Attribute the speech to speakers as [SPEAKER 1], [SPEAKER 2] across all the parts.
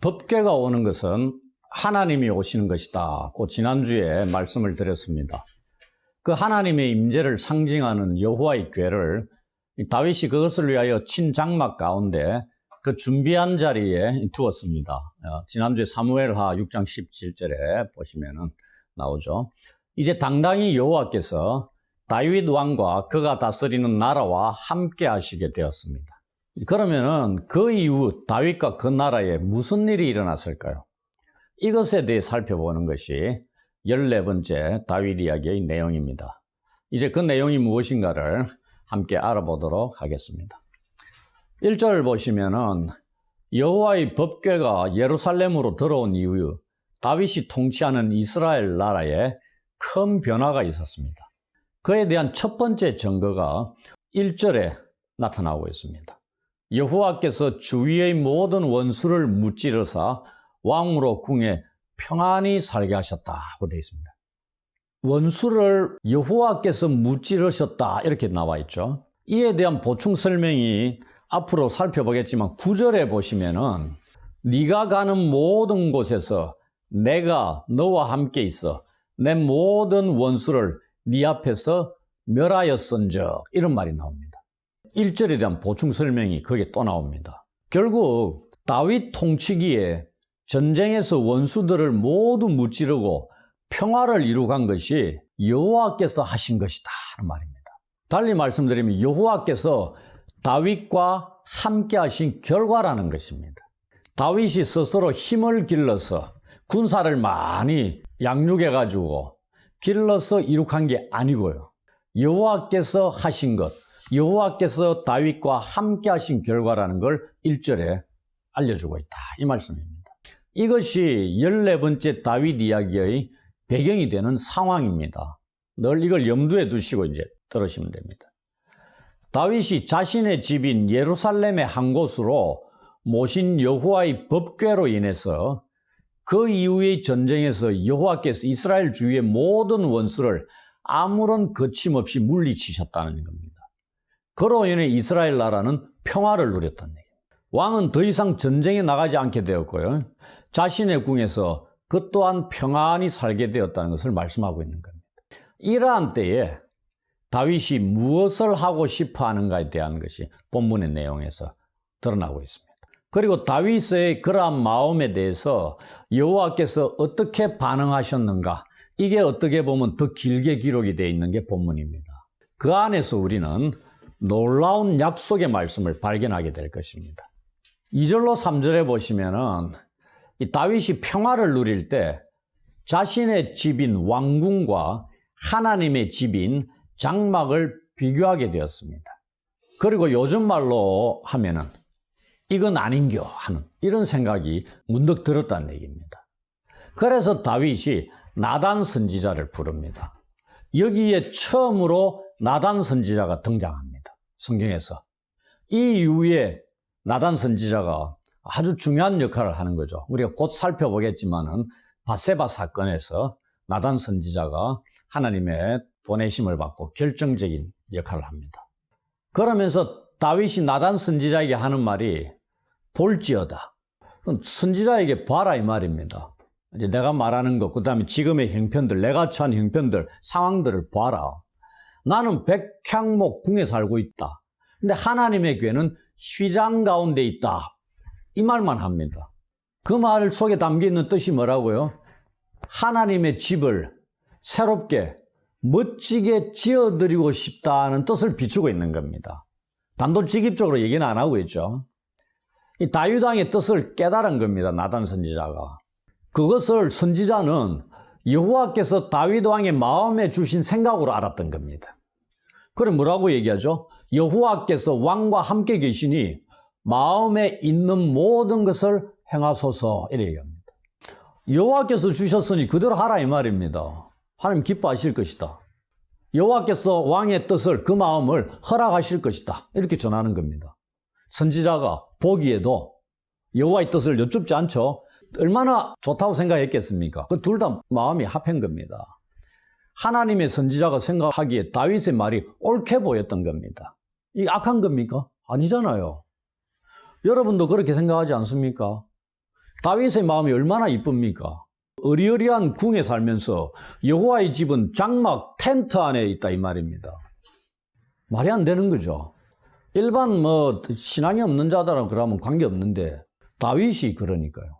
[SPEAKER 1] 법궤가 오는 것은 하나님이 오시는 것이다. 그 지난주에 말씀을 드렸습니다. 그 하나님의 임재를 상징하는 여호와의 궤를 다윗이 그것을 위하여 친 장막 가운데 그 준비한 자리에 두었습니다. 지난주에 사무엘하 6장 17절에 보시면은 나오죠. 이제 당당히 여호와께서 다윗 왕과 그가 다스리는 나라와 함께 하시게 되었습니다. 그러면은 그 이후 다윗과 그 나라에 무슨 일이 일어났을까요? 이것에 대해 살펴보는 것이 14번째 다윗 이야기의 내용입니다. 이제 그 내용이 무엇인가를 함께 알아보도록 하겠습니다. 1절을 보시면은 여호와의 법궤가 예루살렘으로 들어온 이후 다윗이 통치하는 이스라엘 나라에 큰 변화가 있었습니다. 그에 대한 첫 번째 증거가 1절에 나타나고 있습니다. 여호와께서 주위의 모든 원수를 무찌르사 왕으로 궁에 평안히 살게 하셨다고 되어 있습니다. 원수를 여호와께서 무찌르셨다 이렇게 나와 있죠. 이에 대한 보충 설명이 앞으로 살펴보겠지만 9절에 보시면은 네가 가는 모든 곳에서 내가 너와 함께 있어 내 모든 원수를 네 앞에서 멸하였은즉 이런 말이 나옵니다. 1절에 대한 보충 설명이 거기에 또 나옵니다. 결국 다윗 통치기에 전쟁에서 원수들을 모두 무찌르고 평화를 이루간 것이 여호와께서 하신 것이다 하는 말입니다. 달리 말씀드리면 여호와께서 다윗과 함께 하신 결과라는 것입니다. 다윗이 스스로 힘을 길러서 군사를 많이 양육해가지고 길러서 이룩한 게 아니고요. 여호와께서 하신 것, 여호와께서 다윗과 함께 하신 결과라는 걸 1절에 알려주고 있다. 이 말씀입니다. 이것이 14번째 다윗 이야기의 배경이 되는 상황입니다. 늘 이걸 염두에 두시고 이제 들으시면 됩니다. 다윗이 자신의 집인 예루살렘의 한 곳으로 모신 여호와의 법궤로 인해서 그 이후의 전쟁에서 여호와께서 이스라엘 주위의 모든 원수를 아무런 거침없이 물리치셨다는 겁니다. 그로 인해 이스라엘 나라는 평화를 누렸다는 얘기입니다. 왕은 더 이상 전쟁에 나가지 않게 되었고요. 자신의 궁에서 그 또한 평안히 살게 되었다는 것을 말씀하고 있는 겁니다. 이러한 때에 다윗이 무엇을 하고 싶어 하는가에 대한 것이 본문의 내용에서 드러나고 있습니다. 그리고 다윗의 그러한 마음에 대해서 여호와께서 어떻게 반응하셨는가, 이게 어떻게 보면 더 길게 기록이 되어 있는 게 본문입니다. 그 안에서 우리는 놀라운 약속의 말씀을 발견하게 될 것입니다. 2절로 3절에 보시면은 이 다윗이 평화를 누릴 때 자신의 집인 왕궁과 하나님의 집인 장막을 비교하게 되었습니다. 그리고 요즘 말로 하면은 이건 아닌겨 하는 이런 생각이 문득 들었다는 얘기입니다. 그래서 다윗이 나단 선지자를 부릅니다. 여기에 처음으로 나단 선지자가 등장합니다. 성경에서. 이 이후에 나단 선지자가 아주 중요한 역할을 하는 거죠. 우리가 곧 살펴보겠지만은 밧세바 사건에서 나단 선지자가 하나님의 보내심을 받고 결정적인 역할을 합니다. 그러면서 다윗이 나단 선지자에게 하는 말이 볼지어다. 선지자에게 봐라 이 말입니다. 이제 내가 말하는 것, 그 다음에 지금의 형편들, 내가 처한 형편들, 상황들을 봐라. 나는 백향목 궁에 살고 있다. 근데 하나님의 궤는 휘장 가운데 있다. 이 말만 합니다. 그 말 속에 담겨있는 뜻이 뭐라고요? 하나님의 집을 새롭게 멋지게 지어드리고 싶다는 뜻을 비추고 있는 겁니다. 단도직입적으로 얘기는 안 하고 있죠. 이 다윗 왕의 뜻을 깨달은 겁니다. 나단 선지자가. 그것을 선지자는 여호와께서 다윗 왕의 마음에 주신 생각으로 알았던 겁니다. 그럼 뭐라고 얘기하죠? 여호와께서 왕과 함께 계시니 마음에 있는 모든 것을 행하소서 이렇게 얘기합니다. 여호와께서 주셨으니 그대로 하라 이 말입니다. 하나님 기뻐하실 것이다. 여호와께서 왕의 뜻을, 그 마음을 허락하실 것이다. 이렇게 전하는 겁니다. 선지자가 보기에도 여호와의 뜻을 여쭙지 않죠. 얼마나 좋다고 생각했겠습니까? 그 둘 다 마음이 합한 겁니다. 하나님의 선지자가 생각하기에 다윗의 말이 옳게 보였던 겁니다. 이게 악한 겁니까? 아니잖아요. 여러분도 그렇게 생각하지 않습니까? 다윗의 마음이 얼마나 이쁩니까? 어리어리한 궁에 살면서 여호와의 집은 장막 텐트 안에 있다 이 말입니다. 말이 안 되는 거죠. 일반 신앙이 없는 자들하고 그러면 관계없는데 다윗이 그러니까요.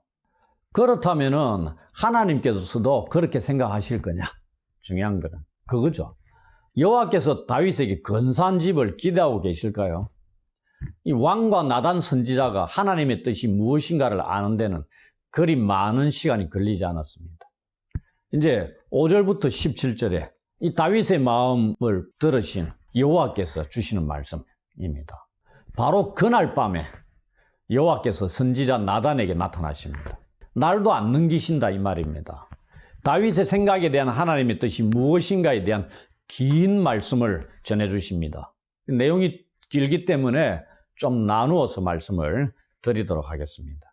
[SPEAKER 1] 그렇다면은 하나님께서도 그렇게 생각하실 거냐? 중요한 거는 그거죠. 여호와께서 다윗에게 근사한 집을 기대하고 계실까요? 이 왕과 나단 선지자가 하나님의 뜻이 무엇인가를 아는 데는 그리 많은 시간이 걸리지 않았습니다. 이제 5절부터 17절에 이 다윗의 마음을 들으신 여호와께서 주시는 말씀입니다. 바로 그날 밤에 여호와께서 선지자 나단에게 나타나십니다. 날도 안 넘기신다 이 말입니다. 다윗의 생각에 대한 하나님의 뜻이 무엇인가에 대한 긴 말씀을 전해주십니다. 내용이 길기 때문에 좀 나누어서 말씀을 드리도록 하겠습니다.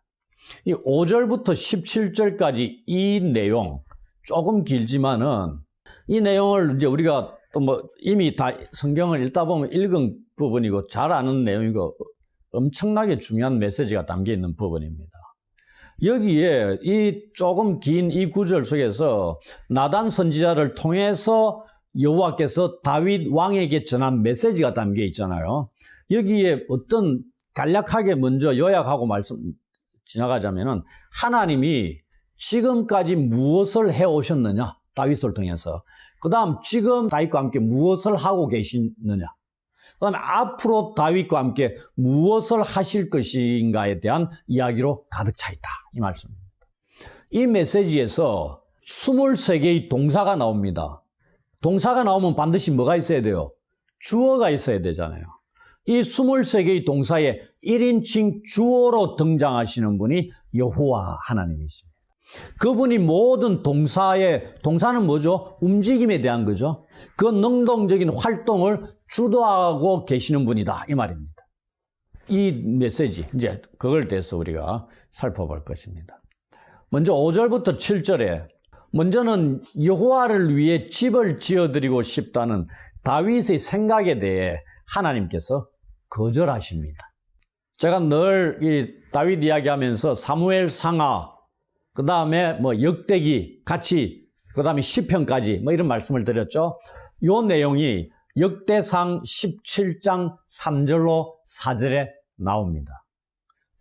[SPEAKER 1] 이 5절부터 17절까지 이 내용 조금 길지만은 이 내용을 이제 우리가 또 이미 다 성경을 읽다 보면 읽은 부분이고 잘 아는 내용이고 엄청나게 중요한 메시지가 담겨 있는 부분입니다. 여기에 이 조금 긴 이 구절 속에서 나단 선지자를 통해서 여호와께서 다윗 왕에게 전한 메시지가 담겨 있잖아요. 여기에 어떤 간략하게 먼저 요약하고 말씀 지나가자면은 하나님이 지금까지 무엇을 해오셨느냐 다윗을 통해서, 그 다음 지금 다윗과 함께 무엇을 하고 계시느냐, 그 다음에 앞으로 다윗과 함께 무엇을 하실 것인가에 대한 이야기로 가득 차 있다 이 말씀입니다. 이 메시지에서 23개의 동사가 나옵니다. 동사가 나오면 반드시 뭐가 있어야 돼요? 주어가 있어야 되잖아요. 이 23개의 동사에 1인칭 주어로 등장하시는 분이 여호와 하나님이십니다. 그분이 모든 동사는 뭐죠? 움직임에 대한 거죠. 그 능동적인 활동을 주도하고 계시는 분이다 이 말입니다. 이 메시지, 이제 그걸 대해서 우리가 살펴볼 것입니다. 먼저 5절부터 7절에 먼저는 여호와를 위해 집을 지어드리고 싶다는 다윗의 생각에 대해 하나님께서 거절하십니다. 제가 늘 이 다윗 이야기하면서 사무엘 상하, 그 다음에 역대기 같이, 그 다음에 시편까지 이런 말씀을 드렸죠. 이 내용이 역대상 17장 3절로 4절에 나옵니다.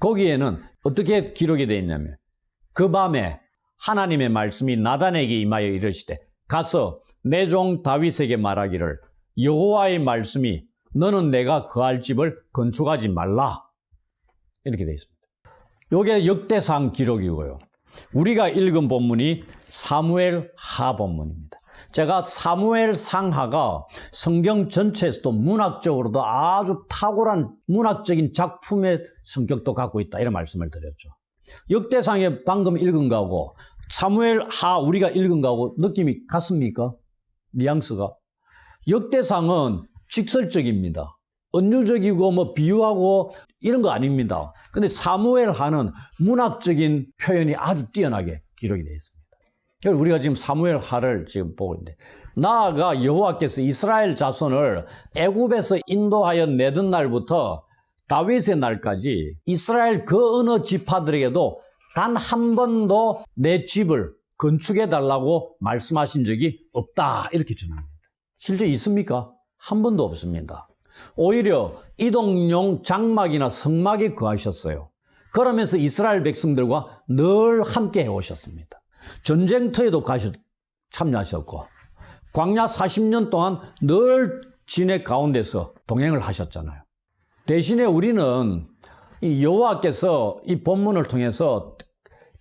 [SPEAKER 1] 거기에는 어떻게 기록이 되어 있냐면, 그 밤에 하나님의 말씀이 나단에게 임하여 이르시되 가서 내 종 다윗에게 말하기를 여호와의 말씀이 너는 내가 거할 집을 건축하지 말라 이렇게 되어 있습니다. 이게 역대상 기록이고요. 우리가 읽은 본문이 사무엘 하 본문입니다. 제가 사무엘 상하가 성경 전체에서도 문학적으로도 아주 탁월한 문학적인 작품의 성격도 갖고 있다 이런 말씀을 드렸죠. 역대상에 방금 읽은 거하고 사무엘 하 우리가 읽은 거하고 느낌이 같습니까? 뉘앙스가. 역대상은 직설적입니다. 은유적이고 비유하고 이런 거 아닙니다. 근데 사무엘 하는 문학적인 표현이 아주 뛰어나게 기록이 되어 있습니다. 그래서 우리가 지금 사무엘 하를 지금 보고 있는데, 나아가 여호와께서 이스라엘 자손을 애굽에서 인도하여 내던 날부터 다윗의 날까지 이스라엘 그 어느 지파들에게도 단 한 번도 내 집을 건축해 달라고 말씀하신 적이 없다 이렇게 전합니다. 실제 있습니까? 한 번도 없습니다. 오히려 이동용 장막이나 성막에 거하셨어요. 그러면서 이스라엘 백성들과 늘 함께 해오셨습니다. 전쟁터에도 참여하셨고 광야 40년 동안 늘 진해 가운데서 동행을 하셨잖아요. 대신에 우리는 이 여호와께서 이 본문을 통해서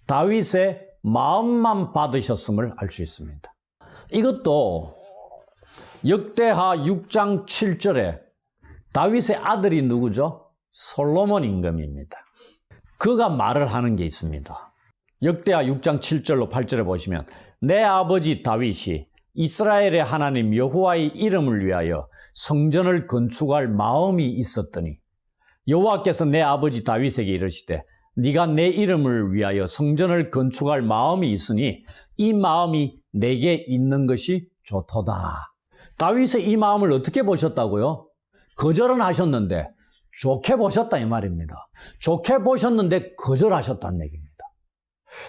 [SPEAKER 1] 다윗의 마음만 받으셨음을 알 수 있습니다. 이것도 역대하 6장 7절에 다윗의 아들이 누구죠? 솔로몬 임금입니다. 그가 말을 하는 게 있습니다. 역대하 6장 7절로 8절에 보시면 내 아버지 다윗이 이스라엘의 하나님 여호와의 이름을 위하여 성전을 건축할 마음이 있었더니 여호와께서 내 아버지 다윗에게 이르시되 네가 내 이름을 위하여 성전을 건축할 마음이 있으니 이 마음이 내게 있는 것이 좋도다. 다윗의 이 마음을 어떻게 보셨다고요? 거절은 하셨는데 좋게 보셨다 이 말입니다. 좋게 보셨는데 거절하셨다는 얘기입니다.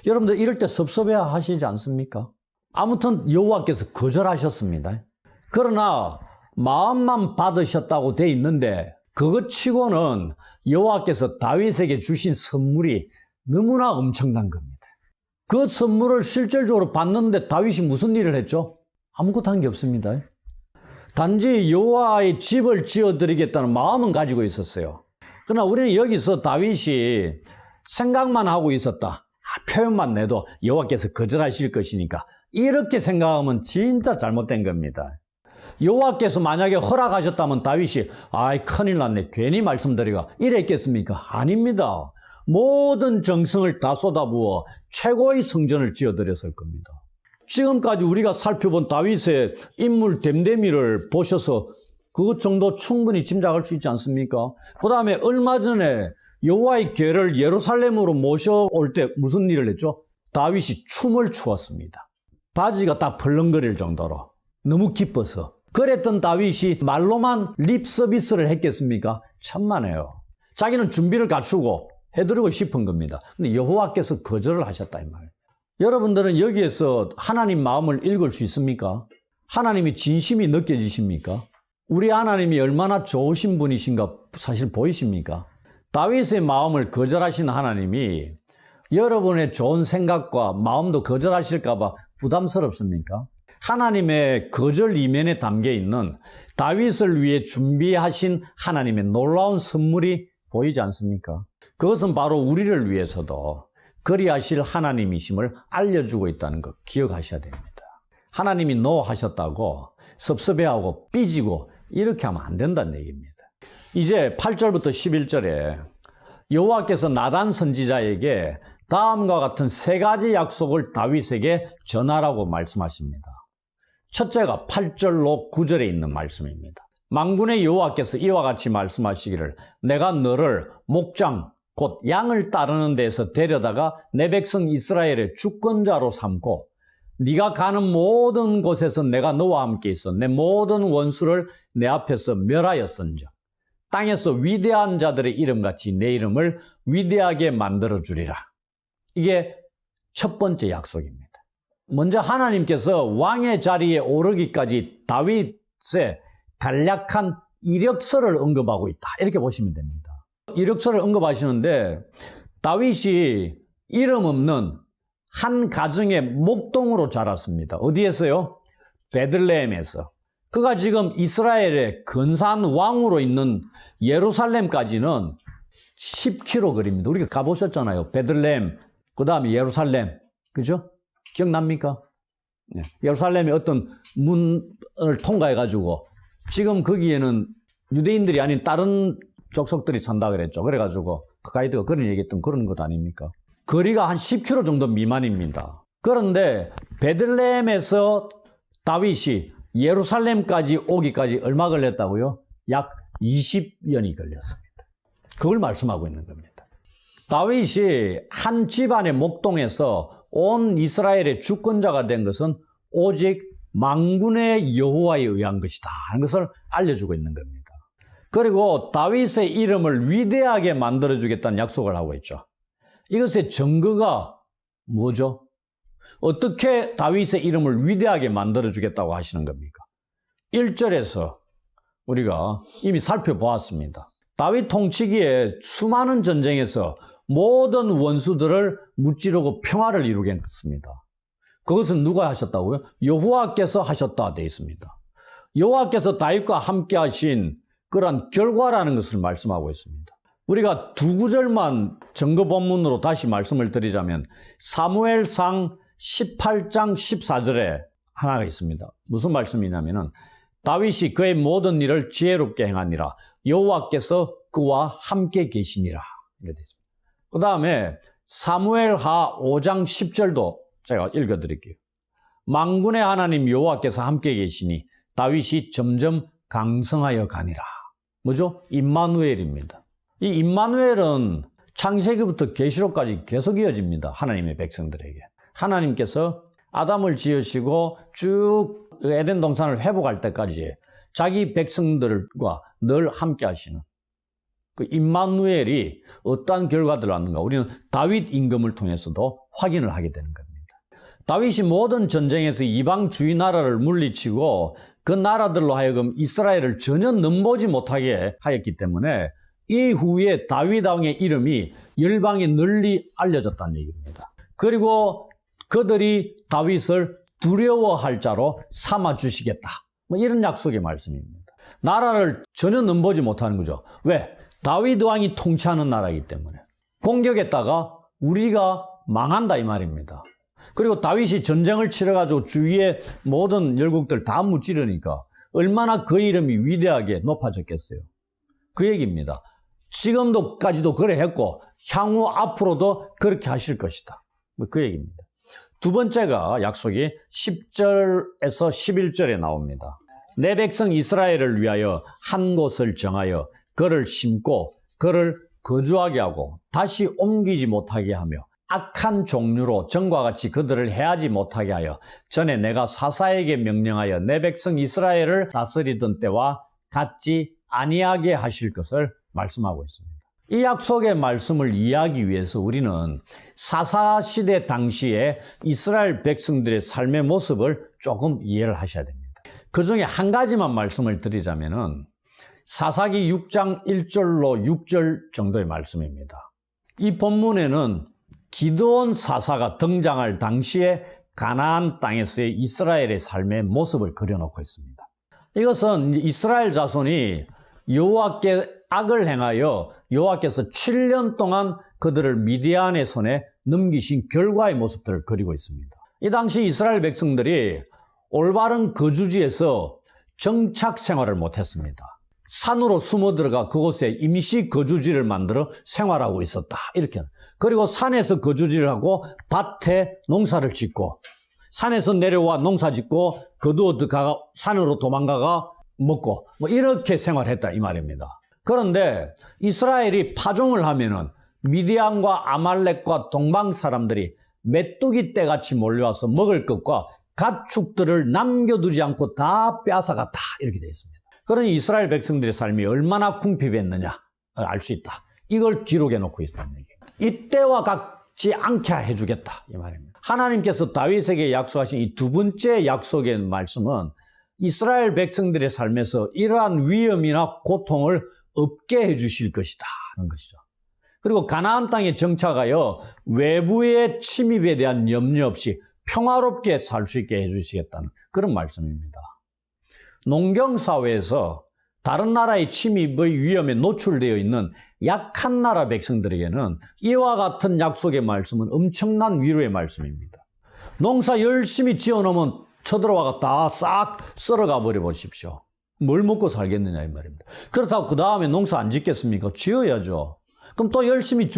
[SPEAKER 1] 여러분들 이럴 때 섭섭해 하시지 않습니까? 아무튼 여호와께서 거절하셨습니다. 그러나 마음만 받으셨다고 돼 있는데 그것 치고는 여호와께서 다윗에게 주신 선물이 너무나 엄청난 겁니다. 그 선물을 실질적으로 받는데 다윗이 무슨 일을 했죠? 아무것도 한 게 없습니다. 단지 여호와의 집을 지어드리겠다는 마음은 가지고 있었어요. 그러나 우리는 여기서 다윗이 생각만 하고 있었다. 표현만 내도 여호와께서 거절하실 것이니까 이렇게 생각하면 진짜 잘못된 겁니다. 여호와께서 만약에 허락하셨다면 다윗이 아이 큰일 났네 괜히 말씀드리가 이랬겠습니까? 아닙니다. 모든 정성을 다 쏟아부어 최고의 성전을 지어드렸을 겁니다. 지금까지 우리가 살펴본 다윗의 인물 됨됨이를 보셔서 그것 정도 충분히 짐작할 수 있지 않습니까? 그 다음에 얼마 전에 여호와의 궤를 예루살렘으로 모셔올 때 무슨 일을 했죠? 다윗이 춤을 추었습니다. 바지가 딱 벌렁거릴 정도로 너무 기뻐서. 그랬던 다윗이 말로만 립 서비스를 했겠습니까? 천만에요. 자기는 준비를 갖추고 해드리고 싶은 겁니다. 근데 여호와께서 거절을 하셨다 이 말이에요. 여러분들은 여기에서 하나님 마음을 읽을 수 있습니까? 하나님이 진심이 느껴지십니까? 우리 하나님이 얼마나 좋으신 분이신가 사실 보이십니까? 다윗의 마음을 거절하신 하나님이 여러분의 좋은 생각과 마음도 거절하실까 봐 부담스럽습니까? 하나님의 거절 이면에 담겨 있는 다윗을 위해 준비하신 하나님의 놀라운 선물이 보이지 않습니까? 그것은 바로 우리를 위해서도 그리하실 하나님이심을 알려주고 있다는 것 기억하셔야 됩니다. 하나님이 노 하셨다고 섭섭해하고 삐지고 이렇게 하면 안 된다는 얘기입니다. 이제 8절부터 11절에 여호와께서 나단 선지자에게 다음과 같은 세 가지 약속을 다윗에게 전하라고 말씀하십니다. 첫째가 8절로 9절에 있는 말씀입니다. 만군의 여호와께서 이와 같이 말씀하시기를 내가 너를 목장 곧 양을 따르는 데서 데려다가 내 백성 이스라엘의 주권자로 삼고 네가 가는 모든 곳에서 내가 너와 함께 있어 내 모든 원수를 내 앞에서 멸하였은즉 땅에서 위대한 자들의 이름같이 내 이름을 위대하게 만들어주리라. 이게 첫 번째 약속입니다. 먼저 하나님께서 왕의 자리에 오르기까지 다윗의 간략한 이력서를 언급하고 있다. 이렇게 보시면 됩니다. 이력서를 언급하시는데 다윗이 이름 없는 한 가정의 목동으로 자랐습니다. 어디에서요? 베들레헴에서. 그가 지금 이스라엘의 근사한 왕으로 있는 예루살렘까지는 10km 거리입니다. 우리가 가보셨잖아요. 베들레헴, 그 다음에 예루살렘. 그죠? 기억납니까? 네. 예루살렘의 어떤 문을 통과해가지고 지금 거기에는 유대인들이 아닌 다른 족속들이 산다 그랬죠. 그래가지고 그 가이드가 그런 얘기했던 그런 것 아닙니까? 거리가 한 10km 정도 미만입니다. 그런데 베들레헴에서 다윗이 예루살렘까지 오기까지 얼마 걸렸다고요? 약 20년이 걸렸습니다. 그걸 말씀하고 있는 겁니다. 다윗이 한 집안의 목동에서 온 이스라엘의 주권자가 된 것은 오직 만군의 여호와에 의한 것이다 하는 것을 알려주고 있는 겁니다. 그리고 다윗의 이름을 위대하게 만들어주겠다는 약속을 하고 있죠. 이것의 증거가 뭐죠? 어떻게 다윗의 이름을 위대하게 만들어주겠다고 하시는 겁니까? 1절에서 우리가 이미 살펴보았습니다. 다윗 통치기에 수많은 전쟁에서 모든 원수들을 무찌르고 평화를 이루겠습니다. 그것은 누가 하셨다고요? 여호와께서 하셨다 되어 있습니다. 여호와께서 다윗과 함께 하신 그러한 결과라는 것을 말씀하고 있습니다. 우리가 두 구절만 증거 본문으로 다시 말씀을 드리자면 사무엘상 18장 14절에 하나가 있습니다. 무슨 말씀이냐면은 다윗이 그의 모든 일을 지혜롭게 행하니라 여호와께서 그와 함께 계시니라 이렇게 되어 있습니다. 그 다음에 사무엘하 5장 10절도 제가 읽어드릴게요. 만군의 하나님 여호와께서 함께 계시니 다윗이 점점 강성하여 가니라. 뭐죠? 임마누엘입니다. 이 임마누엘은 창세기부터 계시록까지 계속 이어집니다. 하나님의 백성들에게. 하나님께서 아담을 지으시고 쭉 에덴 동산을 회복할 때까지 자기 백성들과 늘 함께 하시는 그 임마누엘이 어떠한 결과들을 낳는가? 우리는 다윗 임금을 통해서도 확인을 하게 되는 겁니다. 다윗이 모든 전쟁에서 이방 주위 나라를 물리치고 그 나라들로 하여금 이스라엘을 전혀 넘보지 못하게 하였기 때문에 이후에 다윗 왕의 이름이 열방에 널리 알려졌다는 얘기입니다. 그리고 그들이 다윗을 두려워할 자로 삼아 주시겠다. 뭐 이런 약속의 말씀입니다. 나라를 전혀 넘보지 못하는 거죠. 왜? 다윗 왕이 통치하는 나라이기 때문에. 공격했다가 우리가 망한다 이 말입니다. 그리고 다윗이 전쟁을 치러가지고 주위의 모든 열국들 다 무찌르니까 얼마나 그 이름이 위대하게 높아졌겠어요. 그 얘기입니다. 지금도까지도 그래 했고 향후 앞으로도 그렇게 하실 것이다. 그 얘기입니다. 두 번째가 약속이 10절에서 11절에 나옵니다. 내 백성 이스라엘을 위하여 한 곳을 정하여 그를 심고 그를 거주하게 하고 다시 옮기지 못하게 하며 악한 종류로 전과 같이 그들을 해하지 못하게 하여 전에 내가 사사에게 명령하여 내 백성 이스라엘을 다스리던 때와 같지 아니하게 하실 것을 말씀하고 있습니다. 이 약속의 말씀을 이해하기 위해서 우리는 사사시대 당시에 이스라엘 백성들의 삶의 모습을 조금 이해를 하셔야 됩니다. 그 중에 한 가지만 말씀을 드리자면은 사사기 6장 1절로 6절 정도의 말씀입니다. 이 본문에는 기드온 사사가 등장할 당시에 가나안 땅에서의 이스라엘의 삶의 모습을 그려놓고 있습니다. 이것은 이스라엘 자손이 여호와께 악을 행하여 여호와께서 7년 동안 그들을 미디안의 손에 넘기신 결과의 모습들을 그리고 있습니다. 이 당시 이스라엘 백성들이 올바른 거주지에서 정착 생활을 못했습니다. 산으로 숨어 들어가 그곳에 임시 거주지를 만들어 생활하고 있었다. 이렇게. 그리고 산에서 거주지를 하고 밭에 농사를 짓고 산에서 내려와 농사 짓고 거두어 들어가 산으로 도망가가 먹고 뭐 이렇게 생활했다 이 말입니다. 그런데 이스라엘이 파종을 하면은 미디안과 아말렉과 동방 사람들이 메뚜기 떼같이 몰려와서 먹을 것과 가축들을 남겨두지 않고 다 빼앗아갔다 이렇게 되어 있습니다. 그러니 이스라엘 백성들의 삶이 얼마나 궁핍했느냐 알 수 있다. 이걸 기록해 놓고 있다는 얘기예요. 이때와 같지 않게 해주겠다 이 말입니다. 하나님께서 다윗에게 약속하신 이 두 번째 약속의 말씀은 이스라엘 백성들의 삶에서 이러한 위험이나 고통을 없게 해주실 것이다 하는 것이죠. 그리고 가나안 땅에 정착하여 외부의 침입에 대한 염려 없이 평화롭게 살 수 있게 해주시겠다는 그런 말씀입니다. 농경사회에서 다른 나라의 침입의 위험에 노출되어 있는 약한 나라 백성들에게는 이와 같은 약속의 말씀은 엄청난 위로의 말씀입니다. 농사 열심히 지어놓으면 쳐들어와가 다 싹 썰어가 버려 보십시오. 뭘 먹고 살겠느냐 이 말입니다. 그렇다고 그 다음에 농사 안 짓겠습니까? 지어야죠. 그럼 또 열심히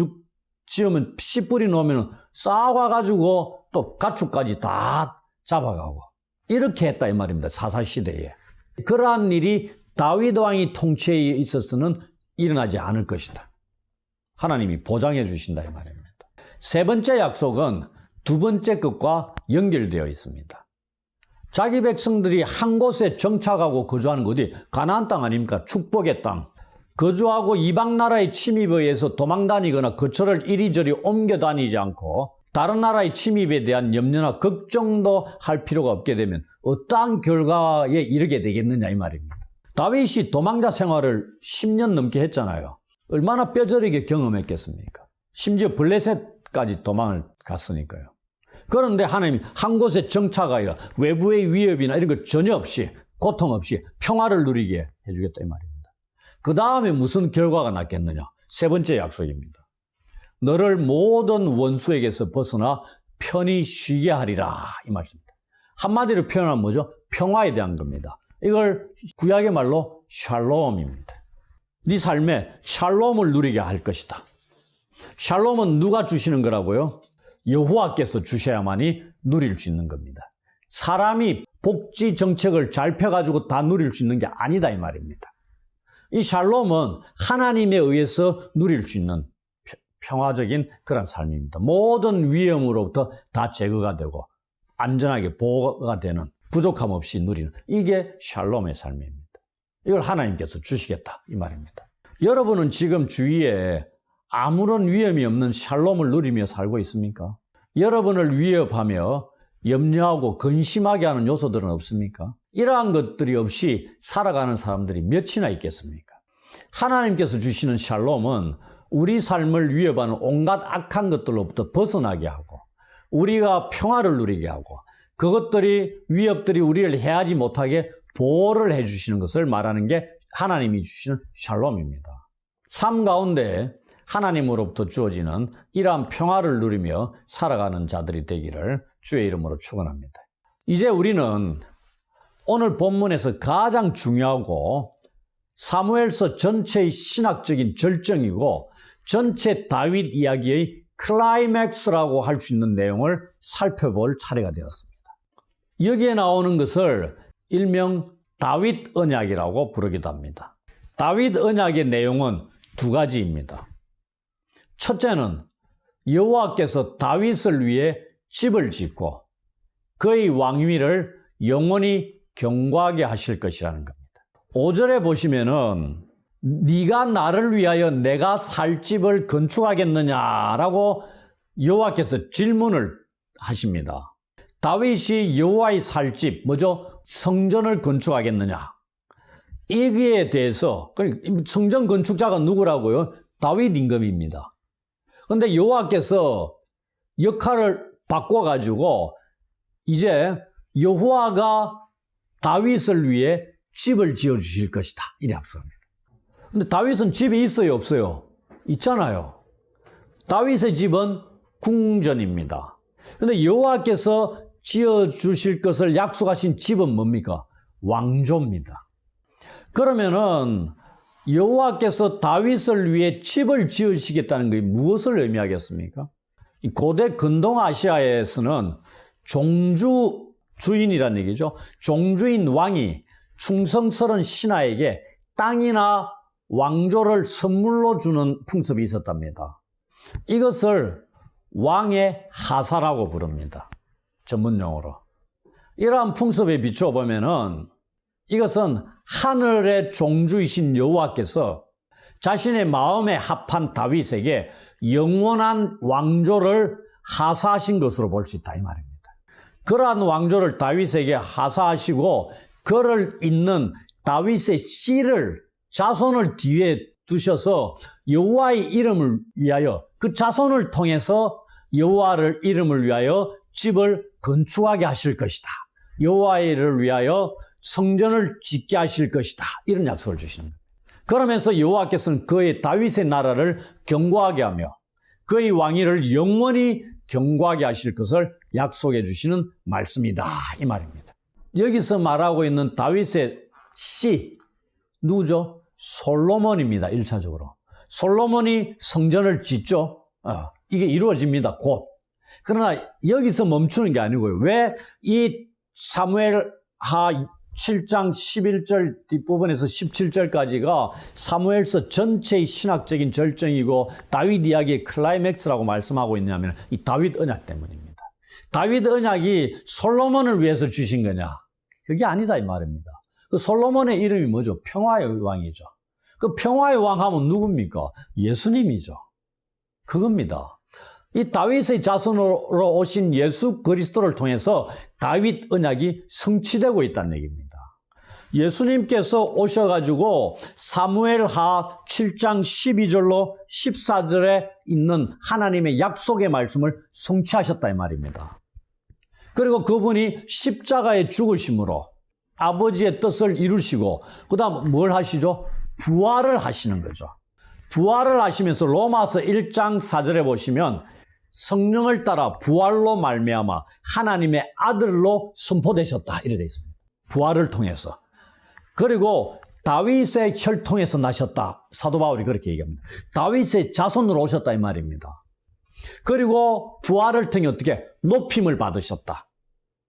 [SPEAKER 1] 지으면 씨 뿌리 놓으면 싹 와가지고 또 가축까지 다 잡아가고 이렇게 했다 이 말입니다. 사사시대에. 그러한 일이 다윗 왕이 통치에 있어서는 일어나지 않을 것이다. 하나님이 보장해 주신다 이 말입니다. 세 번째 약속은 두 번째 것과 연결되어 있습니다. 자기 백성들이 한 곳에 정착하고 거주하는 곳이 가나안 땅 아닙니까? 축복의 땅. 거주하고 이방 나라의 침입에 의해서 도망다니거나 거처를 이리저리 옮겨 다니지 않고 다른 나라의 침입에 대한 염려나 걱정도 할 필요가 없게 되면 어떠한 결과에 이르게 되겠느냐 이 말입니다. 다윗이 도망자 생활을 10년 넘게 했잖아요. 얼마나 뼈저리게 경험했겠습니까? 심지어 블레셋까지 도망을 갔으니까요. 그런데 하나님이 한 곳에 정착하여 외부의 위협이나 이런 것 전혀 없이 고통 없이 평화를 누리게 해주겠다 이 말입니다. 그 다음에 무슨 결과가 났겠느냐? 세 번째 약속입니다. 너를 모든 원수에게서 벗어나 편히 쉬게 하리라 이 말씀입니다. 한마디로 표현하면 뭐죠? 평화에 대한 겁니다. 이걸 구약의 말로 샬롬입니다. 네 삶에 샬롬을 누리게 할 것이다. 샬롬은 누가 주시는 거라고요? 여호와께서 주셔야만이 누릴 수 있는 겁니다. 사람이 복지 정책을 잘 펴가지고 다 누릴 수 있는 게 아니다 이 말입니다. 이 샬롬은 하나님에 의해서 누릴 수 있는 평화적인 그런 삶입니다. 모든 위험으로부터 다 제거가 되고 안전하게 보호가 되는 부족함 없이 누리는 이게 샬롬의 삶입니다. 이걸 하나님께서 주시겠다 이 말입니다. 여러분은 지금 주위에 아무런 위험이 없는 샬롬을 누리며 살고 있습니까? 여러분을 위협하며 염려하고 근심하게 하는 요소들은 없습니까? 이러한 것들이 없이 살아가는 사람들이 몇이나 있겠습니까? 하나님께서 주시는 샬롬은 우리 삶을 위협하는 온갖 악한 것들로부터 벗어나게 하고 우리가 평화를 누리게 하고 그것들이 위협들이 우리를 해하지 못하게 보호를 해주시는 것을 말하는 게 하나님이 주시는 샬롬입니다. 삶 가운데 하나님으로부터 주어지는 이러한 평화를 누리며 살아가는 자들이 되기를 주의 이름으로 축원합니다. 이제 우리는 오늘 본문에서 가장 중요하고 사무엘서 전체의 신학적인 절정이고 전체 다윗 이야기의 클라이맥스라고 할 수 있는 내용을 살펴볼 차례가 되었습니다. 여기에 나오는 것을 일명 다윗 언약이라고 부르기도 합니다. 다윗 언약의 내용은 두 가지입니다. 첫째는 여호와께서 다윗을 위해 집을 짓고 그의 왕위를 영원히 경고하게 하실 것이라는 겁니다. 5절에 보시면은 네가 나를 위하여 내가 살 집을 건축하겠느냐라고 여호와께서 질문을 하십니다. 다윗이 여호와의 살 집, 뭐죠? 성전을 건축하겠느냐? 여기에 대해서 성전 건축자가 누구라고요? 다윗 임금입니다. 그런데 여호와께서 역할을 바꿔가지고 이제 여호와가 다윗을 위해 집을 지어주실 것이다. 이래 약속합니다. 근데 다윗은 집이 있어요, 없어요? 있잖아요. 다윗의 집은 궁전입니다. 그런데 여호와께서 지어주실 것을 약속하신 집은 뭡니까? 왕조입니다. 그러면은 여호와께서 다윗을 위해 집을 지으시겠다는 것이 무엇을 의미하겠습니까? 고대 근동아시아에서는 주인이라는 얘기죠. 종주인 왕이 충성스러운 신하에게 땅이나 왕조를 선물로 주는 풍습이 있었답니다. 이것을 왕의 하사라고 부릅니다. 전문용어로. 이러한 풍습에 비추어 보면은 이것은 하늘의 종주이신 여호와께서 자신의 마음에 합한 다윗에게 영원한 왕조를 하사하신 것으로 볼 수 있다 이 말입니다. 그러한 왕조를 다윗에게 하사하시고 그를 잇는 다윗의 씨를 자손을 뒤에 두셔서 여호와의 이름을 위하여 그 자손을 통해서 여호와를 이름을 위하여 집을 건축하게 하실 것이다. 여호와의 일을 위하여 성전을 짓게 하실 것이다. 이런 약속을 주시는 겁니다. 그러면서 여호와께서는 그의 다윗의 나라를 견고하게 하며 그의 왕위를 영원히 견고하게 하실 것을 약속해 주시는 말씀이다. 이 말입니다. 여기서 말하고 있는 다윗의 씨 누구죠? 솔로몬입니다. 1차적으로. 솔로몬이 성전을 짓죠. 이게 이루어집니다. 곧. 그러나 여기서 멈추는 게 아니고요. 왜 이 사무엘하 7장 11절 뒷부분에서 17절까지가 사무엘서 전체의 신학적인 절정이고 다윗 이야기의 클라이맥스라고 말씀하고 있냐면 이 다윗 언약 때문입니다. 다윗 언약이 솔로몬을 위해서 주신 거냐? 그게 아니다 이 말입니다. 그 솔로몬의 이름이 뭐죠? 평화의 왕이죠. 그 평화의 왕 하면 누굽니까? 예수님이죠. 그겁니다. 이 다윗의 자손으로 오신 예수 그리스도를 통해서 다윗 언약이 성취되고 있다는 얘기입니다. 예수님께서 오셔가지고 사무엘하 7장 12절로 14절에 있는 하나님의 약속의 말씀을 성취하셨다 이 말입니다. 그리고 그분이 십자가에 죽으심으로 아버지의 뜻을 이루시고 그 다음 뭘 하시죠? 부활을 하시는 거죠. 부활을 하시면서 로마서 1장 4절에 보시면 성령을 따라 부활로 말미암아 하나님의 아들로 선포되셨다 이렇게 되어 있습니다. 부활을 통해서. 그리고 다윗의 혈통에서 나셨다. 사도 바울이 그렇게 얘기합니다. 다윗의 자손으로 오셨다 이 말입니다. 그리고 부활을 통해 어떻게 높임을 받으셨다.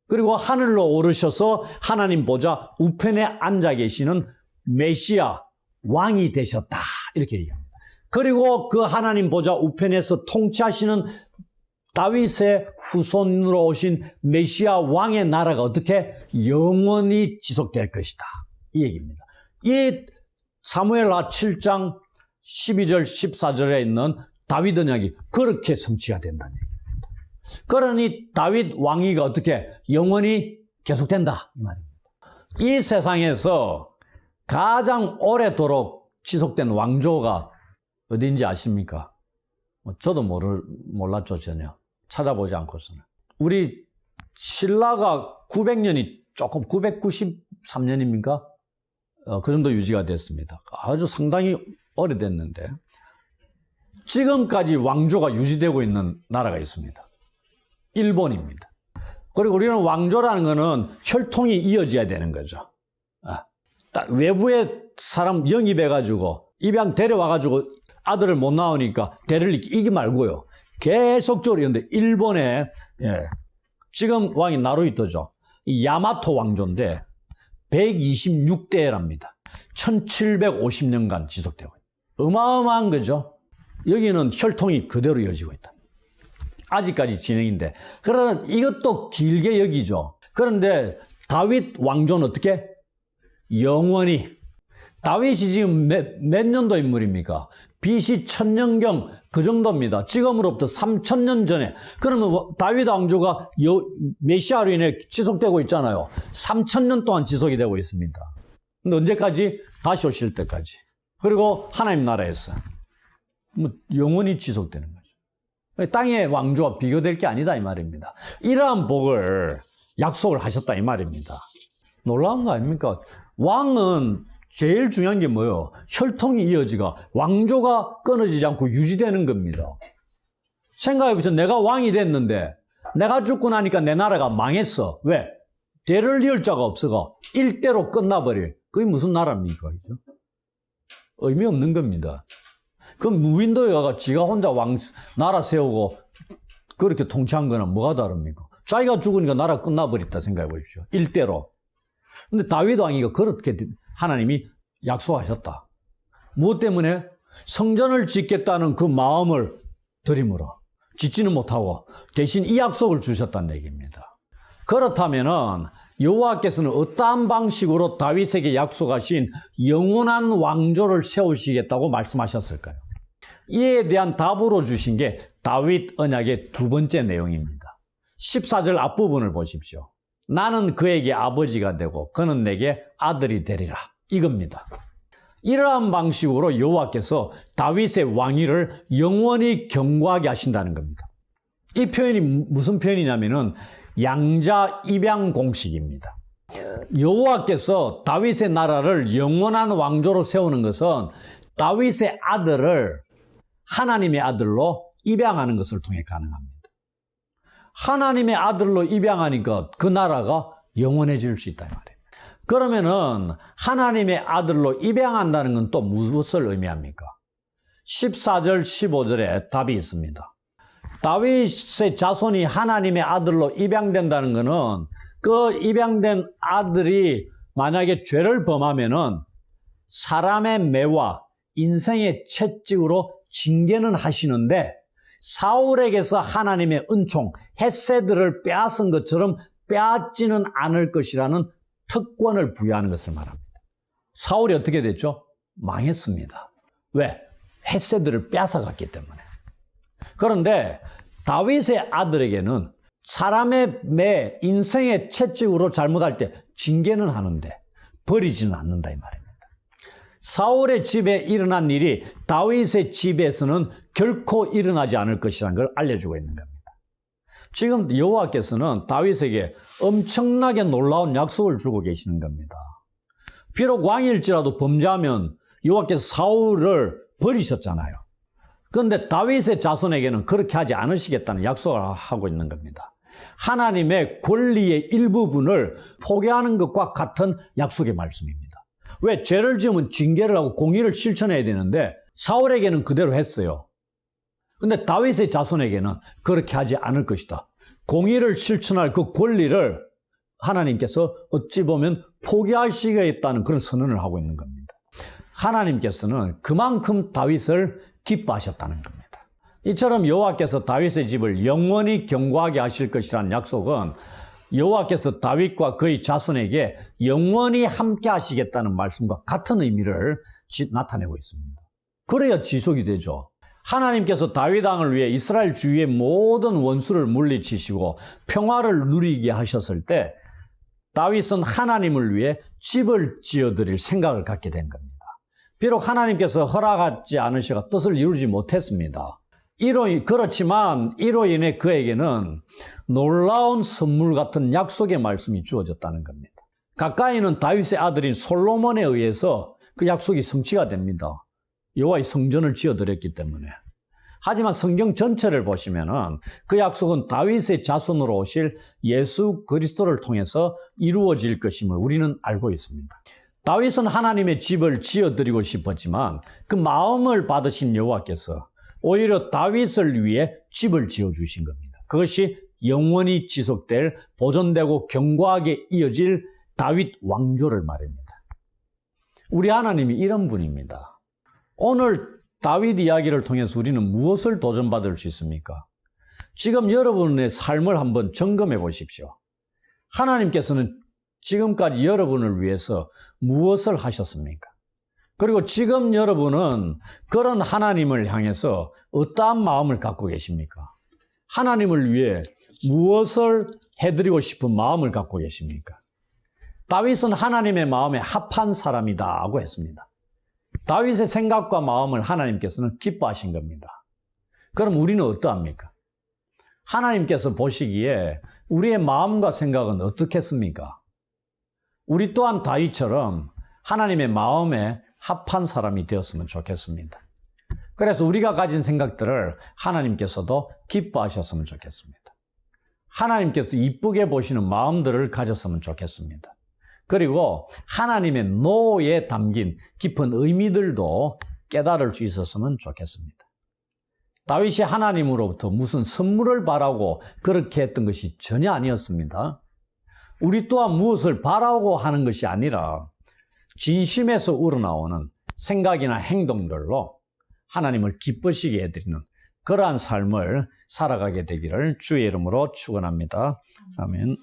[SPEAKER 1] 그리고 하늘로 오르셔서 하나님 보좌 우편에 앉아 계시는 메시아 왕이 되셨다 이렇게 얘기합니다. 그리고 그 하나님 보좌 우편에서 통치하시는 다윗의 후손으로 오신 메시아 왕의 나라가 어떻게 영원히 지속될 것이다 이 얘기입니다. 이 사무엘하 7장 12절, 14절에 있는 다윗 언약이 그렇게 성취가 된다는 얘기입니다. 그러니 다윗 왕위가 어떻게 영원히 계속된다 이 말입니다. 이 세상에서 가장 오래도록 지속된 왕조가 어디인지 아십니까? 저도 몰랐죠, 전혀. 찾아보지 않고서는. 우리 신라가 900년이 조금 993년입니까? 그 정도 유지가 됐습니다. 아주 상당히 오래됐는데 지금까지 왕조가 유지되고 있는 나라가 있습니다. 일본입니다. 그리고 우리는 왕조라는 거는 혈통이 이어져야 되는 거죠. 외부에 사람 영입해가지고 입양 데려와가지고 아들을 못 낳으니까 대를 이기 말고요. 계속적으로 있는데 일본에 지금 왕이 나루히토죠. 야마토 왕조인데 126대랍니다. 1750년간 지속되고 있다. 어마어마한 거죠. 여기는 혈통이 그대로 이어지고 있다. 아직까지 진행인데 그러나 이것도 길게 여기죠. 그런데 다윗 왕조는 어떻게? 영원히. 다윗이 지금 몇 년도 인물입니까? BC 1000년경 그 정도입니다. 지금으로부터 3000년 전에. 그러면 다윗 왕조가 메시아로 인해 지속되고 있잖아요. 3000년 동안 지속이 되고 있습니다. 근데 언제까지? 다시 오실 때까지. 그리고 하나님 나라에서 영원히 지속되는 거죠. 땅의 왕조와 비교될 게 아니다 이 말입니다. 이러한 복을 약속을 하셨다 이 말입니다. 놀라운 거 아닙니까? 왕은 제일 중요한 게 뭐예요? 혈통이 이어지가 왕조가 끊어지지 않고 유지되는 겁니다. 생각해보세요. 내가 왕이 됐는데 내가 죽고 나니까 내 나라가 망했어. 왜? 대를 이을 자가 없어가 일대로 끝나버려. 그게 무슨 나라입니까? 그죠? 의미 없는 겁니다. 그럼 무인도에 가가 지가 혼자 나라 세우고 그렇게 통치한 거는 뭐가 다릅니까? 자기가 죽으니까 나라 끝나버렸다 생각해 보십시오. 일대로. 근데 다윗 왕이가 그렇게 하나님이 약속하셨다. 무엇 때문에? 성전을 짓겠다는 그 마음을 들이므로 짓지는 못하고 대신 이 약속을 주셨다는 얘기입니다. 그렇다면은 여호와께서는 어떠한 방식으로 다윗에게 약속하신 영원한 왕조를 세우시겠다고 말씀하셨을까요? 이에 대한 답으로 주신 게 다윗 언약의 두 번째 내용입니다. 14절 앞부분을 보십시오. 나는 그에게 아버지가 되고 그는 내게 아들이 되리라. 이겁니다. 이러한 방식으로 여호와께서 다윗의 왕위를 영원히 견고하게 하신다는 겁니다. 이 표현이 무슨 표현이냐면은 양자 입양 공식입니다. 여호와께서 다윗의 나라를 영원한 왕조로 세우는 것은 다윗의 아들을 하나님의 아들로 입양하는 것을 통해 가능합니다. 하나님의 아들로 입양하니까 그 나라가 영원해질 수 있다 이 말이에요. 그러면은 하나님의 아들로 입양한다는 건 또 무엇을 의미합니까? 14절 15절에 답이 있습니다. 다윗의 자손이 하나님의 아들로 입양된다는 것은 그 입양된 아들이 만약에 죄를 범하면은 사람의 매와 인생의 채찍으로 징계는 하시는데 사울에게서 하나님의 은총, 헤세드를 빼앗은 것처럼 빼앗지는 않을 것이라는 특권을 부여하는 것을 말합니다. 사울이 어떻게 됐죠? 망했습니다. 왜? 헤세드를 빼앗아갔기 때문에. 그런데 다윗의 아들에게는 사람의 매, 인생의 채찍으로 잘못할 때 징계는 하는데 버리지는 않는다 이 말입니다. 사울의 집에 일어난 일이 다윗의 집에서는 결코 일어나지 않을 것이라는 걸 알려주고 있는 겁니다. 지금 여호와께서는 다윗에게 엄청나게 놀라운 약속을 주고 계시는 겁니다. 비록 왕일지라도 범죄하면 여호와께서 사울을 버리셨잖아요. 그런데 다윗의 자손에게는 그렇게 하지 않으시겠다는 약속을 하고 있는 겁니다. 하나님의 권리의 일부분을 포기하는 것과 같은 약속의 말씀입니다. 왜? 죄를 지으면 징계를 하고 공의를 실천해야 되는데 사울에게는 그대로 했어요. 근데 다윗의 자손에게는 그렇게 하지 않을 것이다. 공의를 실천할 그 권리를 하나님께서 어찌 보면 포기하시겠다는 그런 선언을 하고 있는 겁니다. 하나님께서는 그만큼 다윗을 기뻐하셨다는 겁니다. 이처럼 여호와께서 다윗의 집을 영원히 견고하게 하실 것이라는 약속은 여호와께서 다윗과 그의 자손에게 영원히 함께 하시겠다는 말씀과 같은 의미를 나타내고 있습니다. 그래야 지속이 되죠. 하나님께서 다윗 왕을 위해 이스라엘 주위의 모든 원수를 물리치시고 평화를 누리게 하셨을 때 다윗은 하나님을 위해 집을 지어드릴 생각을 갖게 된 겁니다. 비록 하나님께서 허락하지 않으셔가 뜻을 이루지 못했습니다. 그렇지만 이로 인해 그에게는 놀라운 선물 같은 약속의 말씀이 주어졌다는 겁니다. 가까이는 다윗의 아들인 솔로몬에 의해서 그 약속이 성취가 됩니다. 여호와의 성전을 지어드렸기 때문에. 하지만 성경 전체를 보시면은 그 약속은 다윗의 자손으로 오실 예수 그리스도를 통해서 이루어질 것임을 우리는 알고 있습니다. 다윗은 하나님의 집을 지어드리고 싶었지만 그 마음을 받으신 여호와께서 오히려 다윗을 위해 집을 지어주신 겁니다. 그것이 영원히 지속될, 보존되고 견고하게 이어질 다윗 왕조를 말입니다. 우리 하나님이 이런 분입니다. 오늘 다윗 이야기를 통해서 우리는 무엇을 도전받을 수 있습니까? 지금 여러분의 삶을 한번 점검해 보십시오. 하나님께서는 지금까지 여러분을 위해서 무엇을 하셨습니까? 그리고 지금 여러분은 그런 하나님을 향해서 어떠한 마음을 갖고 계십니까? 하나님을 위해 무엇을 해드리고 싶은 마음을 갖고 계십니까? 다윗은 하나님의 마음에 합한 사람이다고 했습니다. 다윗의 생각과 마음을 하나님께서는 기뻐하신 겁니다. 그럼 우리는 어떠합니까? 하나님께서 보시기에 우리의 마음과 생각은 어떻겠습니까? 우리 또한 다윗처럼 하나님의 마음에 합한 사람이 되었으면 좋겠습니다. 그래서 우리가 가진 생각들을 하나님께서도 기뻐하셨으면 좋겠습니다. 하나님께서 이쁘게 보시는 마음들을 가졌으면 좋겠습니다. 그리고 하나님의 노에 담긴 깊은 의미들도 깨달을 수 있었으면 좋겠습니다. 다윗이 하나님으로부터 무슨 선물을 바라고 그렇게 했던 것이 전혀 아니었습니다. 우리 또한 무엇을 바라고 하는 것이 아니라 진심에서 우러나오는 생각이나 행동들로 하나님을 기쁘시게 해드리는 그러한 삶을 살아가게 되기를 주의 이름으로 축원합니다. 아멘.